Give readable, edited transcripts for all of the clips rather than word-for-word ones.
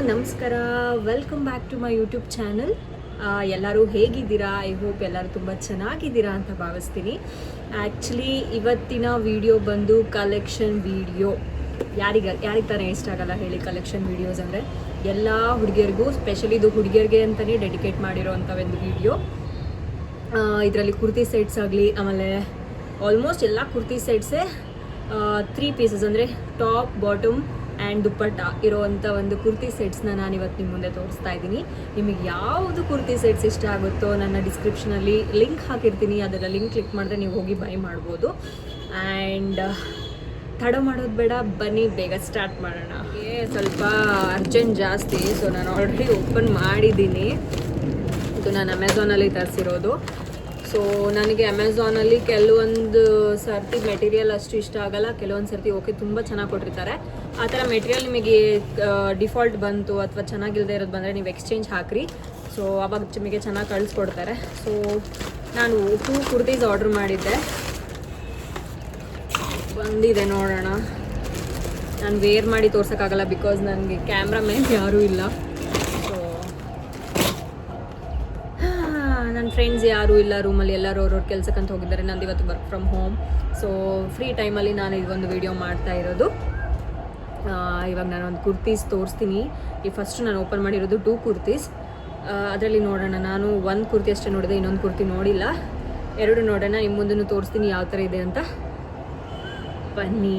ನಮಸ್ಕಾರ, welcome back to my YouTube channel. ಎಲ್ಲರೂ ಹೇಗಿದ್ದೀರಾ? ಐ ಹೋಪ್ ಎಲ್ಲರೂ ತುಂಬ ಚೆನ್ನಾಗಿದ್ದೀರಾ ಅಂತ ಭಾವಿಸ್ತೀನಿ. ಆ್ಯಕ್ಚುಲಿ ಇವತ್ತಿನ ವಿಡಿಯೋ ಬಂದು ಕಲೆಕ್ಷನ್ ವಿಡಿಯೋ. ಯಾರಿಗೆ ತಾನೇ ಇಷ್ಟ ಆಗಲ್ಲ ಹೇಳಿ ಕಲೆಕ್ಷನ್ ವೀಡಿಯೋಸ್ ಅಂದರೆ. ಎಲ್ಲ ಹುಡುಗಿಯರಿಗೂ, ಸ್ಪೆಷಲಿ ಇದು ಹುಡುಗಿಯರಿಗೆ ಅಂತಲೇ ಡೆಡಿಕೇಟ್ ಮಾಡಿರೋ ಅಂಥ ಒಂದು ವಿಡಿಯೋ. ಇದರಲ್ಲಿ ಕುರ್ತಿ ಸೆಟ್ಸ್ ಆಗಲಿ, ಆಮೇಲೆ ಆಲ್ಮೋಸ್ಟ್ ಎಲ್ಲ ಕುರ್ತಿ ಸೆಟ್ಸೇ 3 ಪೀಸಸ್ ಅಂದರೆ ಟಾಪ್, ಬಾಟಮ್ ಆ್ಯಂಡ್ ದುಪ್ಪಟ್ಟ ಇರೋವಂಥ ಒಂದು ಕುರ್ತಿ ಸೆಟ್ಸ್ನ ನಾನು ಇವತ್ತು ನಿಮ್ಮ ಮುಂದೆ ತೋರಿಸ್ತಾ ಇದ್ದೀನಿ. ನಿಮಗೆ ಯಾವುದು ಕುರ್ತಿ ಸೆಟ್ಸ್ ಇಷ್ಟ ಆಗುತ್ತೋ ನನ್ನ ಡಿಸ್ಕ್ರಿಪ್ಷನಲ್ಲಿ ಲಿಂಕ್ ಹಾಕಿರ್ತೀನಿ. ಅದರ ಲಿಂಕ್ ಕ್ಲಿಕ್ ಮಾಡಿದ್ರೆ ನೀವು ಹೋಗಿ ಬೈ ಮಾಡ್ಬೋದು. ಆ್ಯಂಡ್ ತಡ ಮಾಡೋದು ಬೇಡ, ಬನ್ನಿ ಬೇಗ ಸ್ಟಾರ್ಟ್ ಮಾಡೋಣ. ಸ್ವಲ್ಪ ಅರ್ಜೆಂಟ್ ಜಾಸ್ತಿ, ಸೊ ನಾನು ಆಲ್ರೆಡಿ ಓಪನ್ ಮಾಡಿದ್ದೀನಿ. ಇದು ನಾನು ಅಮೆಝಾನಲ್ಲಿ ತರಿಸಿರೋದು. ಸೊ ನನಗೆ ಅಮೆಝಾನಲ್ಲಿ ಕೆಲವೊಂದು ಸರ್ತಿ ಮೆಟೀರಿಯಲ್ ಅಷ್ಟು ಇಷ್ಟ ಆಗಲ್ಲ, ಕೆಲವೊಂದು ಸರ್ತಿ ಓಕೆ ತುಂಬ ಚೆನ್ನಾಗಿ ಕೊಟ್ಟಿರ್ತಾರೆ. ಆ ಥರ ಮೆಟೀರಿಯಲ್ ನಿಮಗೆ ಡಿಫಾಲ್ಟ್ ಬಂತು ಅಥವಾ ಚೆನ್ನಾಗಿಲ್ಲದೆ ಇರೋದು ಬಂದರೆ ನೀವು ಎಕ್ಸ್ಚೇಂಜ್ ಹಾಕ್ರಿ. ಸೊ ಆವಾಗ ನಿಮಗೆ ಚೆನ್ನಾಗಿ ಕಳಿಸ್ಕೊಡ್ತಾರೆ. ಸೊ ನಾನು 2 ಕುರ್ತೀಸ್ ಆರ್ಡ್ರ್ ಮಾಡಿದ್ದೆ, ಬಂದಿದೆ ನೋಡೋಣ. ನಾನು ವೇರ್ ಮಾಡಿ ತೋರ್ಸೋಕ್ಕಾಗಲ್ಲ ಬಿಕಾಸ್ ನನಗೆ ಕ್ಯಾಮ್ರಾ ಮ್ಯಾನ್ ಯಾರೂ ಇಲ್ಲ. ನನ್ನ ಫ್ರೆಂಡ್ಸ್ ಯಾರೂ ಇಲ್ಲ ರೂಮಲ್ಲಿ, ಎಲ್ಲರೂ ಅವ್ರವ್ರ ಕೆಲಸಕ್ಕಂತ ಹೋಗಿದ್ದಾರೆ. ನಂದು ಇವತ್ತು work from home. So free ಟೈಮಲ್ಲಿ ನಾನು ಇದೊಂದು ವಿಡಿಯೋ ಮಾಡ್ತಾ ಇರೋದು. ಇವಾಗ ನಾನು ಒಂದು ಕುರ್ತೀಸ್ ತೋರಿಸ್ತೀನಿ. ಈ ಫಸ್ಟು ನಾನು ಓಪನ್ ಮಾಡಿರೋದು 2 ಕುರ್ತೀಸ್. ಅದರಲ್ಲಿ ನೋಡೋಣ. ನಾನು 1 ಕುರ್ತಿ ಅಷ್ಟೇ ನೋಡಿದೆ, ಇನ್ನೊಂದು ಕುರ್ತಿ ನೋಡಿಲ್ಲ. 2 ನೋಡೋಣ, ನಿಮ್ಮ ಮುಂದೂ ತೋರಿಸ್ತೀನಿ ಯಾವ ಥರ ಇದೆ ಅಂತ. ಬನ್ನಿ.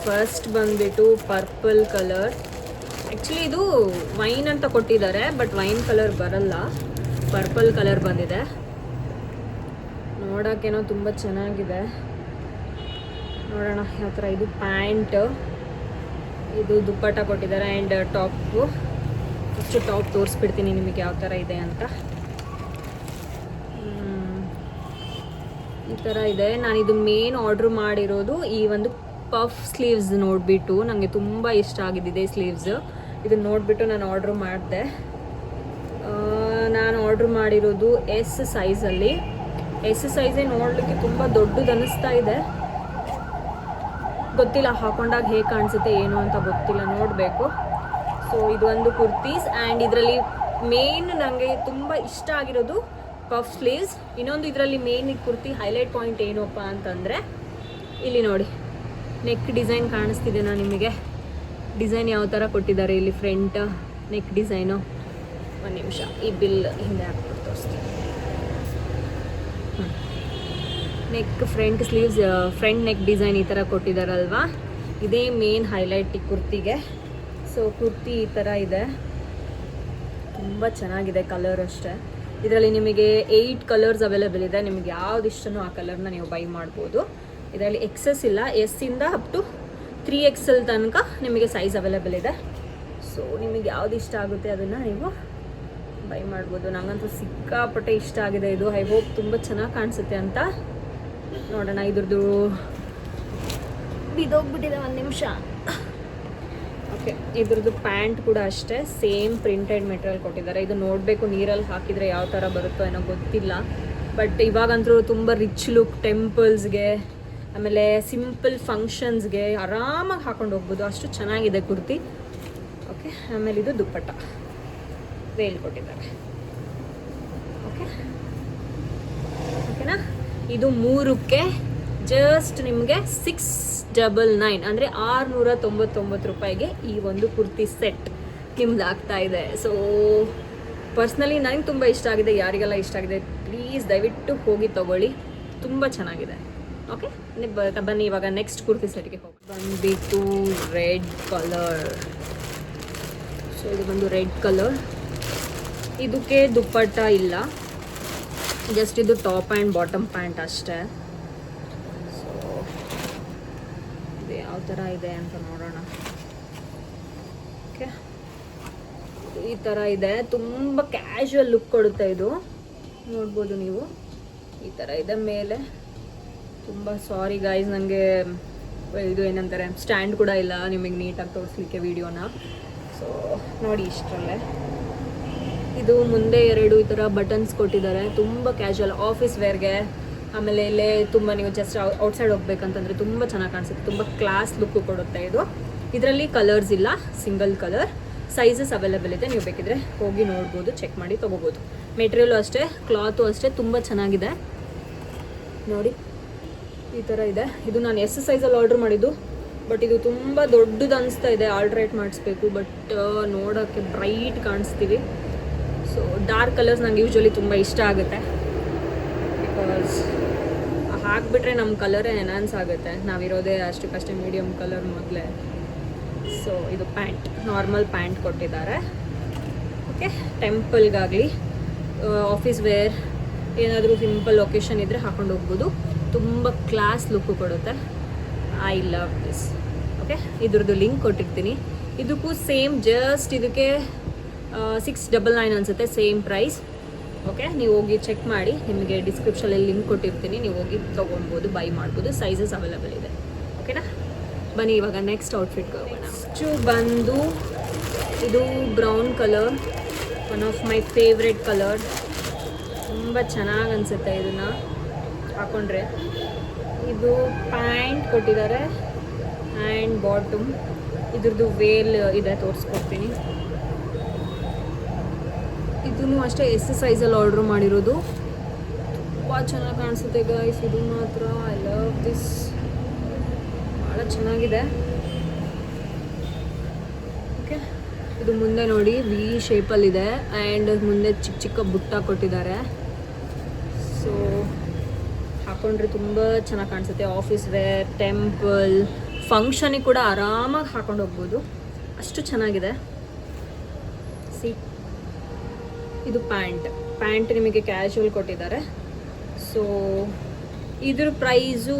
ಫಸ್ಟ್ ಬಂದುಬಿಟ್ಟು ಪರ್ಪಲ್ ಕಲರ್. ಆ್ಯಕ್ಚುಲಿ ಇದು ವೈನ್ ಅಂತ ಕೊಟ್ಟಿದ್ದಾರೆ, ಬಟ್ ವೈನ್ ಕಲರ್ ಬರಲ್ಲ, ಪರ್ಪಲ್ ಕಲರ್ ಬಂದಿದೆ. ನೋಡೋಕ್ಕೇನೋ ತುಂಬ ಚೆನ್ನಾಗಿದೆ. ನೋಡೋಣ ಯಾವ ಥರ. ಇದು ಪ್ಯಾಂಟ್, ಇದು ದುಪ್ಪಟ್ಟ ಕೊಟ್ಟಿದ್ದಾರೆ ಆ್ಯಂಡ್ ಟಾಪು. ಫಸ್ಟು ಟಾಪ್ ತೋರಿಸ್ಬಿಡ್ತೀನಿ ನಿಮಗೆ ಯಾವ ಥರ ಇದೆ ಅಂತ. ಈ ಥರ ಇದೆ. ನಾನಿದು ಮೇನ್ ಆರ್ಡ್ರ್ ಮಾಡಿರೋದು ಈ ಒಂದು ಪಫ್ ಸ್ಲೀವ್ಸ್ ನೋಡಿಬಿಟ್ಟು ನನಗೆ ತುಂಬ ಇಷ್ಟ ಆಗಿದ್ದಿದೆ ಸ್ಲೀವ್ಸ್. ಇದನ್ನು ನೋಡಿಬಿಟ್ಟು ನಾನು ಆರ್ಡ್ರ್ ಮಾಡಿದೆ. ನಾನು ಆರ್ಡ್ರ್ ಮಾಡಿರೋದು ಎಸ್ ಸೈಜಲ್ಲಿ. ಎಸ್ ಸೈಜೇ ನೋಡಲಿಕ್ಕೆ ತುಂಬ ದೊಡ್ಡದು ಅನ್ನಿಸ್ತಾ ಇದೆ. ಗೊತ್ತಿಲ್ಲ ಹಾಕೊಂಡಾಗ ಹೇಗೆ ಕಾಣಿಸುತ್ತೆ ಏನು ಅಂತ ಗೊತ್ತಿಲ್ಲ, ನೋಡಬೇಕು. ಸೊ ಇದು ಒಂದು ಕುರ್ತೀಸ್ ಆ್ಯಂಡ್ ಇದರಲ್ಲಿ ಮೇನ್ ನನಗೆ ತುಂಬ ಇಷ್ಟ ಆಗಿರೋದು ಪಫ್ ಸ್ಲೀವ್ಸ್. ಇನ್ನೊಂದು ಇದರಲ್ಲಿ ಮೇನ್ ಈ ಕುರ್ತಿ ಹೈಲೈಟ್ ಪಾಯಿಂಟ್ ಏನಪ್ಪ ಅಂತಂದರೆ, ಇಲ್ಲಿ ನೋಡಿ ನೆಕ್ ಡಿಸೈನ್ ಕಾಣಿಸ್ತಿದೆನಾ ನಿಮಗೆ? ಡಿಸೈನ್ ಯಾವ ಥರ ಕೊಟ್ಟಿದ್ದಾರೆ ಇಲ್ಲಿ, ಫ್ರಂಟ್ ನೆಕ್ ಡಿಸೈನು. ಒಂದು ನಿಮಿಷ, ಈ ಬಿಲ್ ಹಿಂದೆ ಹಾಕ್ಬಿಟ್ಟು ತೋರಿಸ್ತೀನಿ. Neck front sleeves, front neck design ಈ ಥರ ಕೊಟ್ಟಿದ್ದಾರಲ್ವಾ, ಇದೇ ಮೇನ್ ಹೈಲೈಟ್ ಈ ಕುರ್ತಿಗೆ. ಸೊ ಕುರ್ತಿ ಈ ಥರ ಇದೆ, ತುಂಬ ಚೆನ್ನಾಗಿದೆ. ಕಲರ್ ಅಷ್ಟೇ. ಇದರಲ್ಲಿ ನಿಮಗೆ 8 ಕಲರ್ಸ್ ಅವೈಲೇಬಲ್ ಇದೆ. ನಿಮಗೆ ಯಾವ್ದು ಇಷ್ಟನೋ ಆ ಕಲರ್ನ ನೀವು ಬೈ ಮಾಡ್ಬೋದು. ಇದರಲ್ಲಿ ಎಕ್ಸಸ್ ಇಲ್ಲ, ಎಸ್ಸಿಂದ ಅಪ್ ಟು 3XL ತನಕ ನಿಮಗೆ ಸೈಜ್ ಅವೈಲೇಬಲ್ ಇದೆ. ಸೊ ನಿಮಗೆ ಯಾವ್ದು ಇಷ್ಟ ಆಗುತ್ತೆ ಅದನ್ನು ನೀವು ಬೈ ಮಾಡ್ಬೋದು. ನನಗಂತೂ ಸಿಕ್ಕಾಪಟ್ಟೆ ಇಷ್ಟ ಆಗಿದೆ ಇದು. ಐ ಹೋಪ್ ತುಂಬ ಚೆನ್ನಾಗಿ ಕಾಣಿಸುತ್ತೆ ಅಂತ. ನೋಡೋಣ. ಇದ್ರದ್ದು ಬಿದ್ದೋಗ್ಬಿಟ್ಟಿದೆ, ಒಂದು ನಿಮಿಷ. ಓಕೆ, ಇದ್ರದ್ದು ಪ್ಯಾಂಟ್ ಕೂಡ ಅಷ್ಟೇ ಸೇಮ್ ಪ್ರಿಂಟೆಡ್ ಮೆಟೀರಿಯಲ್ ಕೊಟ್ಟಿದ್ದಾರೆ. ಇದು ನೋಡಬೇಕು, ನೀರಲ್ಲಿ ಹಾಕಿದರೆ ಯಾವ ಥರ ಬರುತ್ತೋ ಏನೋ ಗೊತ್ತಿಲ್ಲ. ಬಟ್ ಇವಾಗಂತೂ ತುಂಬ ರಿಚ್ ಲುಕ್, ಟೆಂಪಲ್ಸ್ಗೆ ಆಮೇಲೆ ಸಿಂಪಲ್ ಫಂಕ್ಷನ್ಸ್ಗೆ ಆರಾಮಾಗಿ ಹಾಕೊಂಡು ಹೋಗ್ಬೋದು, ಅಷ್ಟು ಚೆನ್ನಾಗಿದೆ ಕುರ್ತಿ. ಓಕೆ, ಆಮೇಲೆ ಇದು ದುಪ್ಪಟ್ಟ ವೇಲ್ ಕೊಟ್ಟಿದ್ದಾರೆ. ಓಕೆನಾ? ಇದು 3ಕ್ಕೆ ಜಸ್ಟ್ ನಿಮಗೆ 699 ಅಂದರೆ 699 ರೂಪಾಯಿಗೆ ಈ ಒಂದು ಕುರ್ತಿ ಸೆಟ್ ನಿಮ್ದು ಆಗ್ತಾ ಇದೆ. ಸೊ ಪರ್ಸ್ನಲಿ ನನಗೆ ತುಂಬ ಇಷ್ಟ ಆಗಿದೆ. ಯಾರಿಗೆಲ್ಲ ಇಷ್ಟ ಆಗಿದೆ ಪ್ಲೀಸ್ ದಯವಿಟ್ಟು ಹೋಗಿ ತಗೊಳ್ಳಿ, ತುಂಬ ಚೆನ್ನಾಗಿದೆ. ಓಕೆ, ಬನ್ನಿ ಇವಾಗ ನೆಕ್ಸ್ಟ್ ಕುರ್ತಿ ಸೆಟ್ಗೆ ಹೋಗಿ. ಬಂದುಬಿಟ್ಟು ರೆಡ್ ಕಲರ್. ಸೊ ಇದು ಬಂದು ರೆಡ್ ಕಲರ್. ಇದಕ್ಕೆ ದುಪ್ಪಟ್ಟ ಇಲ್ಲ, ಜಸ್ಟ್ ಇದು ಟಾಪ್ ಆ್ಯಂಡ್ ಬಾಟಮ್ ಪ್ಯಾಂಟ್ ಅಷ್ಟೇ. ಸೊ ಇದು ಯಾವ ಥರ ಇದೆ ಅಂತ ನೋಡೋಣ. ಓಕೆ, ಈ ಥರ ಇದೆ. ತುಂಬ ಕ್ಯಾಶುವಲ್ ಲುಕ್ ಕೊಡುತ್ತೆ ಇದು, ನೋಡ್ಬೋದು ನೀವು. ಈ ಥರ ಇದೆ ಮೇಲೆ. ತುಂಬ ಸಾರಿ ಗೈಸ್, ನನಗೆ ಇದು ಏನಂತಾರೆ ಸ್ಟ್ಯಾಂಡ್ ಕೂಡ ಇಲ್ಲ ನಿಮಗೆ ನೀಟಾಗಿ ತೋರಿಸ್ಲಿಕ್ಕೆ ವಿಡಿಯೋನ. ಸೊ ನೋಡಿ ಇಷ್ಟರಲ್ಲೇ. ಇದು ಮುಂದೆ 2 ಈ ಥರ ಬಟನ್ಸ್ ಕೊಟ್ಟಿದ್ದಾರೆ. ತುಂಬ ಕ್ಯಾಶುವಲ್ ಆಫೀಸ್ ವೇರ್ಗೆ, ಆಮೇಲೆ ಇಲ್ಲೇ ತುಂಬ ನೀವು ಜಸ್ಟ್ ಔಟ್ಸೈಡ್ ಹೋಗ್ಬೇಕಂತಂದರೆ ತುಂಬ ಚೆನ್ನಾಗಿ ಕಾಣಿಸುತ್ತೆ. ತುಂಬ ಕ್ಲಾಸ್ ಲುಕ್ಕು ಕೊಡುತ್ತೆ ಇದು. ಇದರಲ್ಲಿ ಕಲರ್ಸ್ ಇಲ್ಲ, ಸಿಂಗಲ್ ಕಲರ್. ಸೈಜಸ್ ಅವೈಲೇಬಲ್ ಇದೆ, ನೀವು ಬೇಕಿದ್ರೆ ಹೋಗಿ ನೋಡ್ಬೋದು, ಚೆಕ್ ಮಾಡಿ ತೊಗೋಬೋದು. ಮೆಟೀರಿಯಲು ಅಷ್ಟೇ, ಕ್ಲಾತು ಅಷ್ಟೇ ತುಂಬ ಚೆನ್ನಾಗಿದೆ ನೋಡಿ. ಈ ಥರ ಇದೆ. ಇದು ನಾನು ಎಸ್ ಸೈಜಲ್ಲಿ ಆರ್ಡ್ರ್ ಮಾಡಿದ್ದು, ಬಟ್ ಇದು ತುಂಬ ದೊಡ್ಡದು ಅನಿಸ್ತಾ ಇದೆ. ಆಲ್ಟ್ರೇಟ್ ಮಾಡಿಸ್ಬೇಕು, ಬಟ್ ನೋಡೋಕ್ಕೆ ಬ್ರೈಟ್ ಕಾಣಿಸ್ತೀವಿ. ಸೊ ಡಾರ್ಕ್ ಕಲರ್ಸ್ ನಂಗೆ ಯೂಶ್ವಲಿ ತುಂಬ ಇಷ್ಟ ಆಗುತ್ತೆ, ಬಿಕಾಸ್ ಹಾಕಿಬಿಟ್ರೆ ನಮ್ಮ ಕಲರೇ ಎನ್ಹಾನ್ಸ್ ಆಗುತ್ತೆ. ನಾವಿರೋದೇ ಅಷ್ಟಕ್ಕಷ್ಟೇ ಮೀಡಿಯಮ್ ಕಲರ್ ಮೊದಲೇ. ಸೊ ಇದು ಪ್ಯಾಂಟ್, ನಾರ್ಮಲ್ ಪ್ಯಾಂಟ್ ಕೊಟ್ಟಿದ್ದಾರೆ. ಓಕೆ, ಟೆಂಪಲ್ಗಾಗಲಿ ಆಫೀಸ್ ವೇರ್ ಏನಾದರೂ ಸಿಂಪಲ್ ಒಕೇಶನ್ ಇದ್ದರೆ ಹಾಕೊಂಡು ಹೋಗ್ಬೋದು. ತುಂಬ ಕ್ಲಾಸ್ ಲುಕ್ಕು ಕೊಡುತ್ತೆ. I love this. ಓಕೆ, ಇದ್ರದ್ದು ಲಿಂಕ್ ಕೊಟ್ಟಿರ್ತೀನಿ. ಇದಕ್ಕೂ ಸೇಮ್, ಜಸ್ಟ್ ಇದಕ್ಕೆ 699 ಅನಿಸುತ್ತೆ, ಸೇಮ್ ಪ್ರೈಸ್. ಓಕೆ, ನೀವು ಹೋಗಿ ಚೆಕ್ ಮಾಡಿ, ನಿಮಗೆ ಡಿಸ್ಕ್ರಿಪ್ಷನಲ್ಲಿ ಲಿಂಕ್ ಕೊಟ್ಟಿರ್ತೀನಿ, ನೀವು ಹೋಗಿ ತೊಗೊಳ್ಬೋದು, ಬೈ ಮಾಡ್ಬೋದು. ಸೈಜಸ್ ಅವೈಲೇಬಲ್ ಇದೆ. ಓಕೆನಾ, ಬನ್ನಿ ಇವಾಗ ನೆಕ್ಸ್ಟ್ ಔಟ್ಫಿಟ್ಗೆ ಹೋಗೋಣ. ನೆಕ್ಸ್ಟು ಬಂದು ಇದು brown colour, one of my favourite colour. ತುಂಬ ಚೆನ್ನಾಗಿ ಅನಿಸುತ್ತೆ ಇದನ್ನು ಹಾಕೊಂಡ್ರೆ. ಇದು ಪ್ಯಾಂಟ್ ಕೊಟ್ಟಿದ್ದಾರೆ ಆ್ಯಂಡ್ ಬಾಟಮ್. ಇದ್ರದ್ದು ವೇಲ್ ಇದೆ, ತೋರಿಸ್ಕೊಡ್ತೀನಿ. ಇದೂ ಅಷ್ಟೇ ಎಸ್ ಸೈಜಲ್ಲಿ ಆರ್ಡ್ರ್ ಮಾಡಿರೋದು. ತುಂಬ ಚೆನ್ನಾಗಿ ಕಾಣಿಸುತ್ತೆ ಗೈಸ್, ಇದು ಮಾತ್ರ ಐ ಲವ್ ದಿಸ್. ಭಾಳ ಚೆನ್ನಾಗಿದೆ. ಓಕೆ, ಇದು ಮುಂದೆ ನೋಡಿ ವಿ ಶೇಪಲ್ಲಿದೆ ಆ್ಯಂಡ್ ಮುಂದೆ ಚಿಕ್ಕ ಚಿಕ್ಕ ಬುಟ್ಟ ಕೊಟ್ಟಿದ್ದಾರೆ. ಸೊ ಹಾಕೊಂಡ್ರೆ ತುಂಬ ಚೆನ್ನಾಗಿ ಕಾಣಿಸುತ್ತೆ. ಆಫೀಸ್ ವೇರ್, ಟೆಂಪಲ್, ಫಂಕ್ಷನಿಗೆ ಕೂಡ ಆರಾಮಾಗಿ ಹಾಕೊಂಡು ಹೋಗ್ಬೋದು, ಅಷ್ಟು ಚೆನ್ನಾಗಿದೆ. ಸಿ, ಇದು ಪ್ಯಾಂಟ್ ನಿಮಗೆ ಕ್ಯಾಶುವಲ್ ಕೊಟ್ಟಿದ್ದಾರೆ. ಸೊ ಇದ್ರ ಪ್ರೈಸು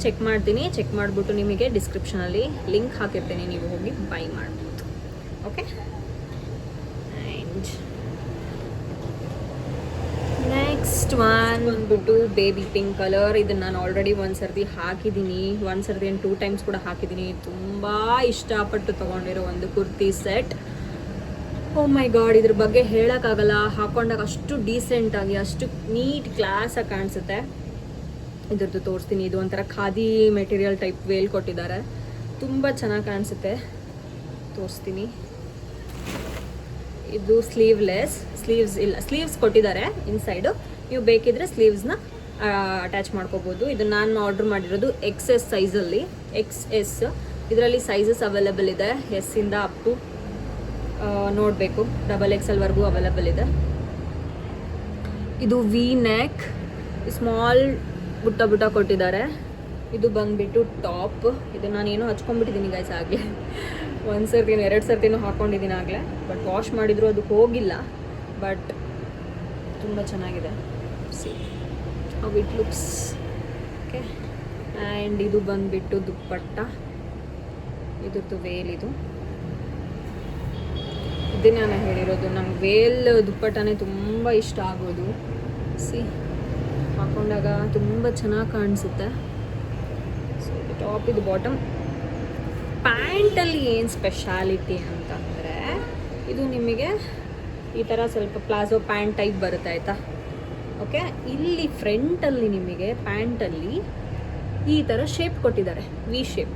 ಚೆಕ್ ಮಾಡ್ತೀನಿ, ಚೆಕ್ ಮಾಡಿಬಿಟ್ಟು ನಿಮಗೆ ಡಿಸ್ಕ್ರಿಪ್ಷನಲ್ಲಿ ಲಿಂಕ್ ಹಾಕಿರ್ತೀನಿ, ನೀವು ಹೋಗಿ ಬೈ ಮಾಡ್ಬೋದು. ಓಕೆ, ಆ್ಯಂಡ್ ನೆಕ್ಸ್ಟ್ ಒನ್ ಬಂದ್ಬಿಟ್ಟು ಬೇಬಿ ಪಿಂಕ್ ಕಲರ್. ಇದನ್ನು ನಾನು ಆಲ್ರೆಡಿ ಒಂದು ಸರ್ತಿ ಹಾಕಿದ್ದೀನಿ, ಒಂದು ಸರ್ತಿ ಏನು 2 ಟೈಮ್ಸ್ ಕೂಡ ಹಾಕಿದ್ದೀನಿ. ತುಂಬ ಇಷ್ಟಪಟ್ಟು ತೊಗೊಂಡಿರೋ ಒಂದು ಕುರ್ತಿ ಸೆಟ್. ಓ ಮೈ ಗಾಡ್, ಇದ್ರ ಬಗ್ಗೆ ಹೇಳೋಕ್ಕಾಗಲ್ಲ. ಹಾಕೊಂಡಾಗ ಅಷ್ಟು ಡೀಸೆಂಟಾಗಿ, ಅಷ್ಟು ನೀಟ್ ಕ್ಲಾಸಾಗಿ ಕಾಣಿಸುತ್ತೆ. ಇದ್ರದ್ದು ತೋರಿಸ್ತೀನಿ. ಇದು ಒಂಥರ ಖಾದಿ ಮೆಟೀರಿಯಲ್ ಟೈಪ್ ವೇಲ್ ಕೊಟ್ಟಿದ್ದಾರೆ, ತುಂಬ ಚೆನ್ನಾಗಿ ಕಾಣಿಸುತ್ತೆ. ತೋರಿಸ್ತೀನಿ. ಇದು ಸ್ಲೀವ್ಲೆಸ್, ಸ್ಲೀವ್ಸ್ ಇಲ್ಲ, ಸ್ಲೀವ್ಸ್ ಕೊಟ್ಟಿದ್ದಾರೆ ಇನ್ಸೈಡು. ನೀವು ಬೇಕಿದ್ರೆ ಸ್ಲೀವ್ಸ್ನ ಅಟ್ಯಾಚ್ ಮಾಡ್ಕೋಬೋದು. ಇದು ನಾನು ಆರ್ಡ್ರ್ ಮಾಡಿರೋದು XS ಸೈಜಲ್ಲಿ, XS. ಇದರಲ್ಲಿ ಸೈಜಸ್ ಅವೈಲೇಬಲ್ ಇದೆ, ಎಸ್ಸಿಂದ ಅಪ್ ಟು ನೋಡಬೇಕು XXL ವರೆಗೂ ಅವೈಲೇಬಲ್ ಇದೆ. ಇದು ವಿ ನೆಕ್, ಸ್ಮಾಲ್ ಬುಟ್ಟ ಕೊಟ್ಟಿದ್ದಾರೆ. ಇದು ಬಂದುಬಿಟ್ಟು ಟಾಪ್. ಇದು ನಾನೇನೋ ಹಚ್ಕೊಂಡ್ಬಿಟ್ಟಿದ್ದೀನಿ ಗೈಸ್ ಆಗಲೇ. ಒಂದು ಸರ್ತಿನೂ 2 ಸರ್ತಿನೂ ಹಾಕ್ಕೊಂಡಿದ್ದೀನಿ ಆಗಲೇ, ಬಟ್ ವಾಶ್ ಮಾಡಿದ್ರು ಅದಕ್ಕೆ ಹೋಗಿಲ್ಲ. ಬಟ್ ತುಂಬ ಚೆನ್ನಾಗಿದೆ. C how it looks. Okay, and ಇದು ಬಂದುಬಿಟ್ಟು ದುಪ್ಪಟ್ಟ. ಇದ್ರದ್ದು ವೇಲ್ ಇದು. ಇದೇ ನಾನು ಹೇಳಿರೋದು, ನಂಗೆ ವೇಲ್ ದುಪ್ಪಟ್ಟನೇ ತುಂಬ ಇಷ್ಟ ಆಗೋದು. ಸಿ, ಹಾಕೊಂಡಾಗ ತುಂಬ ಚೆನ್ನಾಗಿ ಕಾಣಿಸುತ್ತೆ. ಸೊ ಇದು ಟಾಪ್, ಇದು ಬಾಟಮ್. ಪ್ಯಾಂಟಲ್ಲಿ ಏನು ಸ್ಪೆಷಾಲಿಟಿ ಅಂತಂದರೆ, ಇದು ನಿಮಗೆ ಈ ಥರ ಸ್ವಲ್ಪ ಪ್ಲಾಜೋ ಪ್ಯಾಂಟ್ ಟೈಪ್ ಬರುತ್ತೆ, ಆಯಿತಾ. ಓಕೆ, ಇಲ್ಲಿ ಫ್ರಂಟಲ್ಲಿ ನಿಮಗೆ ಪ್ಯಾಂಟಲ್ಲಿ ಈ ಥರ ಶೇಪ್ ಕೊಟ್ಟಿದ್ದಾರೆ, ವಿ ಶೇಪ್.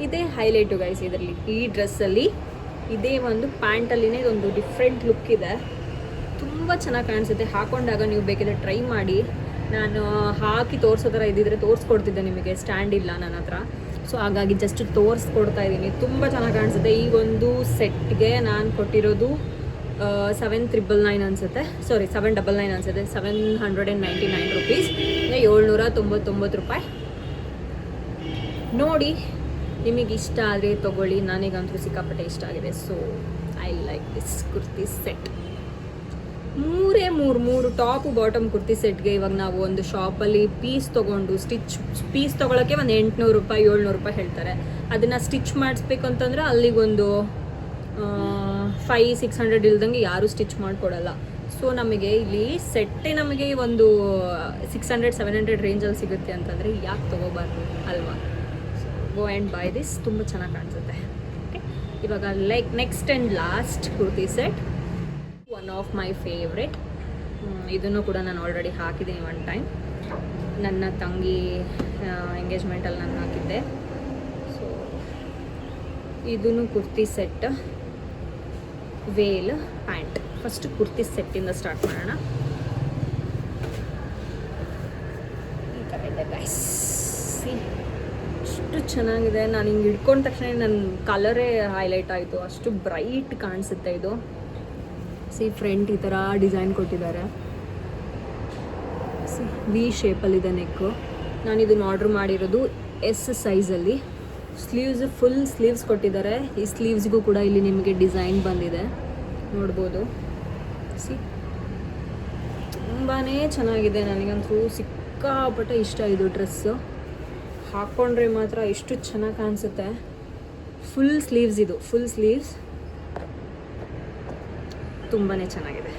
ಇದೇ ಹೈಲೈಟು ಗೈಸ್ ಇದರಲ್ಲಿ. ಈ ಡ್ರೆಸ್ಸಲ್ಲಿ ಇದೇ ಒಂದು ಪ್ಯಾಂಟಲ್ಲಿನೇ ಒಂದು ಡಿಫ್ರೆಂಟ್ ಲುಕ್ ಇದೆ, ತುಂಬ ಚೆನ್ನಾಗಿ ಕಾಣಿಸುತ್ತೆ. ಹಾಕೊಂಡಾಗ ನೀವು ಬೇಕಿದ್ರೆ ಟ್ರೈ ಮಾಡಿ. ನಾನು ಹಾಕಿ ತೋರಿಸೋ ಥರ ಇದ್ದಿದ್ರೆ ತೋರಿಸ್ಕೊಡ್ತಿದ್ದೆ ನಿಮಗೆ, ಸ್ಟ್ಯಾಂಡ್ ಇಲ್ಲ ನನ್ನ ಹತ್ರ. ಸೊ ಹಾಗಾಗಿ ಜಸ್ಟ್ ತೋರಿಸ್ಕೊಡ್ತಾ ಇದ್ದೀನಿ. ತುಂಬ ಚೆನ್ನಾಗಿ ಕಾಣಿಸುತ್ತೆ. ಈ ಒಂದು ಸೆಟ್ಗೆ ನಾನು ಕೊಟ್ಟಿರೋದು 799 ಅನಿಸುತ್ತೆ, ಸಾರಿ 799 ಅನಿಸುತ್ತೆ, 799 ರುಪೀಸ್, 799 ರೂಪಾಯಿ. ನೋಡಿ, ನಿಮಗೆ ಇಷ್ಟ ಆದರೆ ತೊಗೊಳ್ಳಿ. ನನಗಂತೂ ಸಿಕ್ಕಾಪಟ್ಟೆ ಇಷ್ಟ ಆಗಿದೆ. So I like this kurti set. ಮೂರು ಟಾಪು ಬಾಟಮ್ ಕುರ್ತಿ ಸೆಟ್ಗೆ ಇವಾಗ ನಾವು ಒಂದು ಶಾಪಲ್ಲಿ ಪೀಸ್ ತೊಗೊಂಡು ಪೀಸ್ ತೊಗೊಳಕ್ಕೆ ಒಂದು 800 ರೂಪಾಯಿ 700 ರೂಪಾಯಿ ಹೇಳ್ತಾರೆ. ಅದನ್ನು ಸ್ಟಿಚ್ ಮಾಡಿಸ್ಬೇಕು ಅಂತಂದರೆ ಅಲ್ಲಿಗೊಂದು 500-600 ಇಲ್ದಂಗೆ ಯಾರೂ ಸ್ಟಿಚ್ ಮಾಡಿಕೊಡಲ್ಲ. ಸೊ ನಮಗೆ ಇಲ್ಲಿ ಸೆಟ್ಟೇ ನಮಗೆ ಒಂದು 600-700 ರೇಂಜಲ್ಲಿ ಸಿಗುತ್ತೆ ಅಂತಂದರೆ ಯಾಕೆ ತೊಗೋಬಾರ್ದು ಅಲ್ವಾ. ಗೋ ಆ್ಯಂಡ್ ಬೈ ದಿಸ್, ತುಂಬ ಚೆನ್ನಾಗಿ ಕಾಣಿಸುತ್ತೆ. ಓಕೆ, ಇವಾಗ next and last kurti set, one of my favourite. ಇದನ್ನು ಕೂಡ ನಾನು ಆಲ್ರೆಡಿ ಹಾಕಿದ್ದೀನಿ ಒನ್ ಟೈಮ್. ನನ್ನ ತಂಗಿ ಎಂಗೇಜ್ಮೆಂಟಲ್ಲಿ ನಾನು ಹಾಕಿದ್ದೆ. ಸೊ ಇದೂ ಕುರ್ತಿ ಸೆಟ್. ವೇಲ್ ಪ್ಯಾಂಟ್. ಫಸ್ಟ್ ಕುರ್ತಿ ಸೆಟ್ಟಿಂದ ಸ್ಟಾರ್ಟ್ ಮಾಡೋಣ. ಈ ಥರ ಇದೆ ಗೈಸ್, ಅಷ್ಟು ಚೆನ್ನಾಗಿದೆ. ನಾನು ಹಿಂಗೆ ಹಿಡ್ಕೊಂಡ ತಕ್ಷಣ ನನ್ನ ಕಲರೇ ಹೈಲೈಟ್ ಆಯಿತು, ಅಷ್ಟು ಬ್ರೈಟ್ ಕಾಣಿಸುತ್ತೆ ಇದು. ಫ್ರಂಟ್ ಈ ಥರ ಡಿಸೈನ್ ಕೊಟ್ಟಿದ್ದಾರೆ. ವಿ ಶೇಪಲ್ಲಿದೆ ನೆಕ್ಕು. ನಾನು ಇದನ್ನು ಆರ್ಡ್ರ್ ಮಾಡಿರೋದು ಎಸ್ ಸೈಜಲ್ಲಿ. ಸ್ಲೀವ್ಸ್ ಫುಲ್ ಸ್ಲೀವ್ಸ್ ಕೊಟ್ಟಿದ್ದಾರೆ. ಈ ಸ್ಲೀವ್ಸ್ಗೂ ಕೂಡ ಇಲ್ಲಿ ನಿಮಗೆ ಡಿಸೈನ್ ಬಂದಿದೆ, ನೋಡ್ಬೋದು. ತುಂಬಾ ಚೆನ್ನಾಗಿದೆ. ನನಗಂತೂ ಸಿಕ್ಕಾಪಟ್ಟೆ ಇಷ್ಟ ಇದು ಡ್ರೆಸ್ಸು. ಹಾಕ್ಕೊಂಡ್ರೆ ಮಾತ್ರ ಎಷ್ಟು ಚೆನ್ನಾಗಿ ಕಾಣಿಸುತ್ತೆ. ಫುಲ್ ಸ್ಲೀವ್ಸ್ ಇದು, ಫುಲ್ ಸ್ಲೀವ್ಸ್ ತುಂಬಾ ಚೆನ್ನಾಗಿದೆ.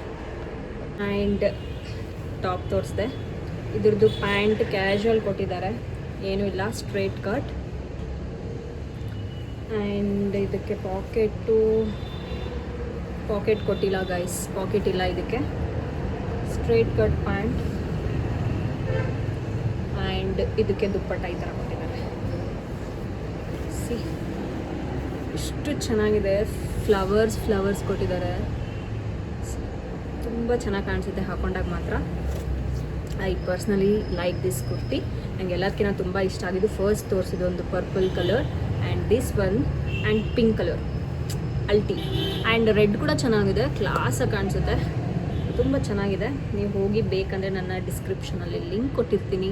ಆ್ಯಂಡ್ ಟಾಪ್ ತೋರಿಸ್ದೆ. ಇದ್ರದ್ದು ಪ್ಯಾಂಟ್ ಕ್ಯಾಶುವಲ್ ಕೊಟ್ಟಿದ್ದಾರೆ, ಏನೂ ಇಲ್ಲ, ಸ್ಟ್ರೇಟ್ ಕಟ್. ಆ್ಯಂಡ್ ಇದಕ್ಕೆ ಪಾಕೆಟ್ ಕೊಟ್ಟಿಲ್ಲ ಗೈಸ್, ಪಾಕೆಟ್ ಇಲ್ಲ ಇದಕ್ಕೆ. Straight cut pant. ಆ್ಯಂಡ್ ಇದಕ್ಕೆ ದುಪ್ಪಟ್ಟ ಈ ಥರ ಕೊಟ್ಟಿದ್ದಾರೆ. ಎಷ್ಟು ಚೆನ್ನಾಗಿದೆ. ಫ್ಲವರ್ಸ್ ಕೊಟ್ಟಿದ್ದಾರೆ. ತುಂಬ ಚೆನ್ನಾಗಿ ಕಾಣಿಸುತ್ತೆ ಹಾಕೊಂಡಾಗ ಮಾತ್ರ. I personally like this kurti. ನನಗೆ ಎಲ್ಲದಕ್ಕಿಂತ ತುಂಬ ಇಷ್ಟ ಆಗಿದ್ದು ಫಸ್ಟ್ ತೋರಿಸಿದ್ದು ಒಂದು purple colour and this one and pink colour ಅಲ್ಟಿ. ಆ್ಯಂಡ್ ರೆಡ್ ಕೂಡ ಚೆನ್ನಾಗಿದೆ, ಕ್ಲಾಸಾಗಿ ಕಾಣಿಸುತ್ತೆ, ತುಂಬ ಚೆನ್ನಾಗಿದೆ. ನೀವು ಹೋಗಿ ಬೇಕಂದರೆ ನನ್ನ ಡಿಸ್ಕ್ರಿಪ್ಷನಲ್ಲಿ ಲಿಂಕ್ ಕೊಟ್ಟಿರ್ತೀನಿ,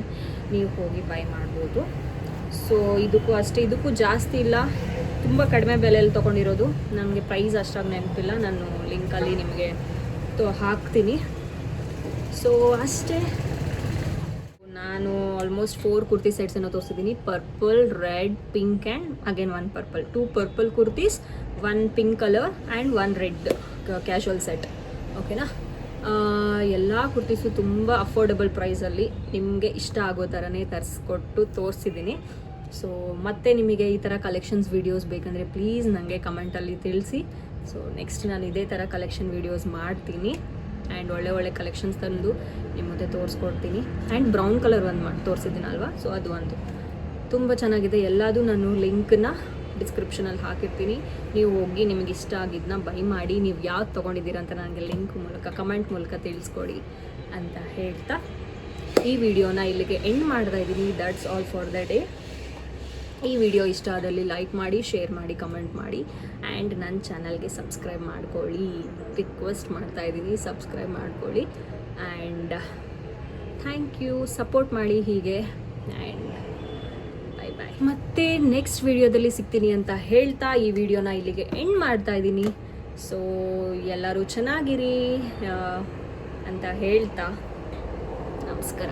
ನೀವು ಹೋಗಿ ಬೈ ಮಾಡ್ಬೋದು. ಸೊ ಇದಕ್ಕೂ ಅಷ್ಟೇ, ಇದಕ್ಕೂ ಜಾಸ್ತಿ ಇಲ್ಲ, ತುಂಬ ಕಡಿಮೆ ಬೆಲೆಯಲ್ಲಿ ತೊಗೊಂಡಿರೋದು. ನನಗೆ ಪ್ರೈಸ್ ಅಷ್ಟಾಗಿ ನೆನಪಿಲ್ಲ, ನಾನು ಲಿಂಕಲ್ಲಿ ನಿಮಗೆ ಹಾಕ್ತೀನಿ. ಸೊ ಅಷ್ಟೇ. ನಾನು ಆಲ್ಮೋಸ್ಟ್ 4 ಕುರ್ತಿ ಸೆಟ್ಸನ್ನು ತೋರಿಸಿದ್ದೀನಿ. Purple, red, pink and again 1 purple. 2 purple kurtis, 1 pink colour and 1 red casual set. ಓಕೆನಾ? ಎಲ್ಲ ಕುರ್ತೀಸು ತುಂಬ ಅಫೋರ್ಡಬಲ್ ಪ್ರೈಸಲ್ಲಿ ನಿಮಗೆ ಇಷ್ಟ ಆಗೋ ಥರನೇ ತರಿಸ್ಕೊಟ್ಟು ತೋರಿಸಿದ್ದೀನಿ. ಸೊ ಮತ್ತೆ ನಿಮಗೆ ಈ ಥರ ಕಲೆಕ್ಷನ್ಸ್ ವೀಡಿಯೋಸ್ ಬೇಕಂದರೆ ಪ್ಲೀಸ್ ನನಗೆ ಕಮೆಂಟಲ್ಲಿ ತಿಳಿಸಿ. ಸೊ ನೆಕ್ಸ್ಟ್ ನಾನು ಇದೇ ಥರ ಕಲೆಕ್ಷನ್ ವೀಡಿಯೋಸ್ ಮಾಡ್ತೀನಿ. ಆ್ಯಂಡ್ ಒಳ್ಳೆ ಕಲೆಕ್ಷನ್ಸ್ ತಂದು ನಿಮ್ಮ ಮುಂದೆ ತೋರಿಸ್ಕೊಡ್ತೀನಿ. ಆ್ಯಂಡ್ ಬ್ರೌನ್ ಕಲರ್ ಒಂದು ತೋರಿಸಿದ್ದೀನಲ್ವಾ, ಸೊ ಅದು ಒಂದು ತುಂಬ ಚೆನ್ನಾಗಿದೆ. ಎಲ್ಲದೂ ನಾನು ಲಿಂಕನ್ನ ಡಿಸ್ಕ್ರಿಪ್ಷನಲ್ಲಿ ಹಾಕಿರ್ತೀನಿ, ನೀವು ಹೋಗಿ ನಿಮಗೆ ಇಷ್ಟ ಆಗಿದ್ದನ್ನ ಬೈ ಮಾಡಿ. ನೀವು ಯಾವ್ದು ತೊಗೊಂಡಿದ್ದೀರ ಅಂತ ನನಗೆ ಲಿಂಕ್ ಮೂಲಕ ಕಮೆಂಟ್ ಮೂಲಕ ತಿಳಿಸ್ಕೊಡಿ ಅಂತ ಹೇಳ್ತಾ ಈ ವಿಡಿಯೋನ ಇಲ್ಲಿಗೆ ಎಂಡ್ ಮಾಡ್ತಾ ಇದ್ದೀನಿ. That's all for the day. ಈ ವಿಡಿಯೋ ಇಷ್ಟ ಆದಲ್ಲಿ ಲೈಕ್ ಮಾಡಿ, ಶೇರ್ ಮಾಡಿ, ಕಮೆಂಟ್ ಮಾಡಿ. ಆ್ಯಂಡ್ ನನ್ನ ಚಾನಲ್ಗೆ ಸಬ್ಸ್ಕ್ರೈಬ್ ಮಾಡ್ಕೊಳ್ಳಿ, ರಿಕ್ವೆಸ್ಟ್ ಮಾಡ್ತಾ ಇದ್ದೀನಿ, ಸಬ್ಸ್ಕ್ರೈಬ್ ಮಾಡ್ಕೊಳ್ಳಿ. ಆ್ಯಂಡ್ ಥ್ಯಾಂಕ್ ಯು, ಸಪೋರ್ಟ್ ಮಾಡಿ ಹೀಗೆ. And bye. ಮತ್ತೆ ನೆಕ್ಸ್ಟ್ ವಿಡಿಯೋದಲ್ಲಿ ಸಿಗ್ತೀನಿ ಅಂತ ಹೇಳ್ತಾ ಈ ವಿಡಿಯೋನ ಇಲ್ಲಿಗೆ ಎಂಡ್ ಮಾಡ್ತಾ ಇದ್ದೀನಿ. ಸೊ ಎಲ್ಲರೂ ಚೆನ್ನಾಗಿರಿ ಅಂತ ಹೇಳ್ತಾ ನಮಸ್ಕಾರ.